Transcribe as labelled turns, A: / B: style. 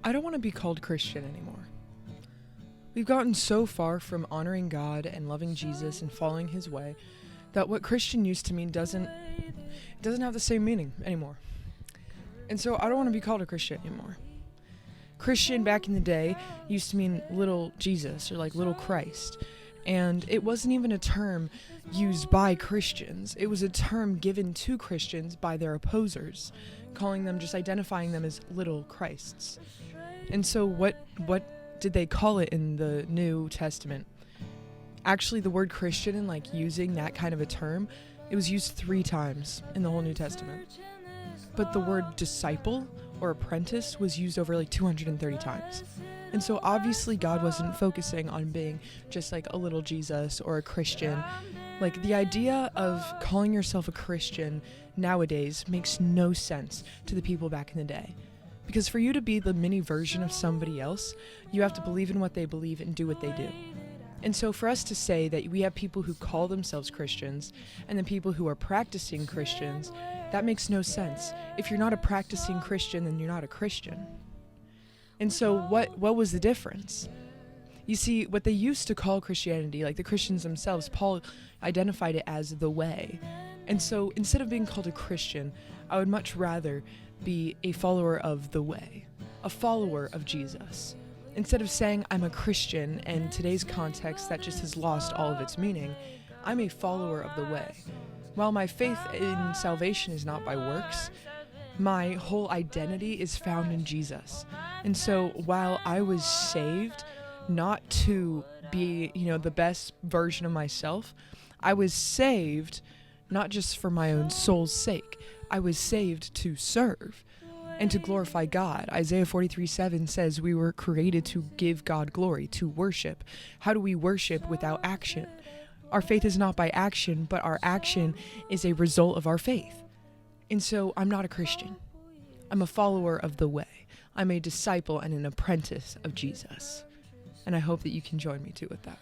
A: I don't want to be called Christian anymore. We've gotten so far from honoring God and loving Jesus and following his way that what Christian used to mean doesn't have the same meaning anymore. And so I don't want to be called a Christian anymore. Christian back in the day used to mean little Jesus or like little Christ. And it wasn't even a term used by Christians. It was a term given to Christians by their opposers, calling them, just identifying them as little Christs. And so what did they call it in the New Testament? Actually, the word Christian and like using that kind of a term, it was used 3 times in the whole New Testament. But the word disciple or apprentice was used over like 230 times. And so obviously God wasn't focusing on being just like a little Jesus or a Christian. Like the idea of calling yourself a Christian nowadays makes no sense to the people back in the day. Because for you to be the mini version of somebody else, you have to believe in what they believe and do what they do. And so for us to say that we have people who call themselves Christians and then people who are practicing Christians, that makes no sense. If you're not a practicing Christian, then you're not a Christian. And so what was the difference? You see, what they used to call Christianity, like the Christians themselves, Paul identified it as the way. And so instead of being called a Christian, I would much rather be a follower of the way, a follower of Jesus. Instead of saying I'm a Christian, and in today's context that just has lost all of its meaning, I'm a follower of the way. While my faith in salvation is not by works, my whole identity is found in Jesus. And so while I was saved not to be, the best version of myself, I was saved not just for my own soul's sake. I was saved to serve and to glorify God. Isaiah 43:7 says we were created to give God glory, to worship. How do we worship without action? Our faith is not by action, but our action is a result of our faith. And so I'm not a Christian. I'm a follower of the way. I'm a disciple and an apprentice of Jesus. And I hope that you can join me too with that.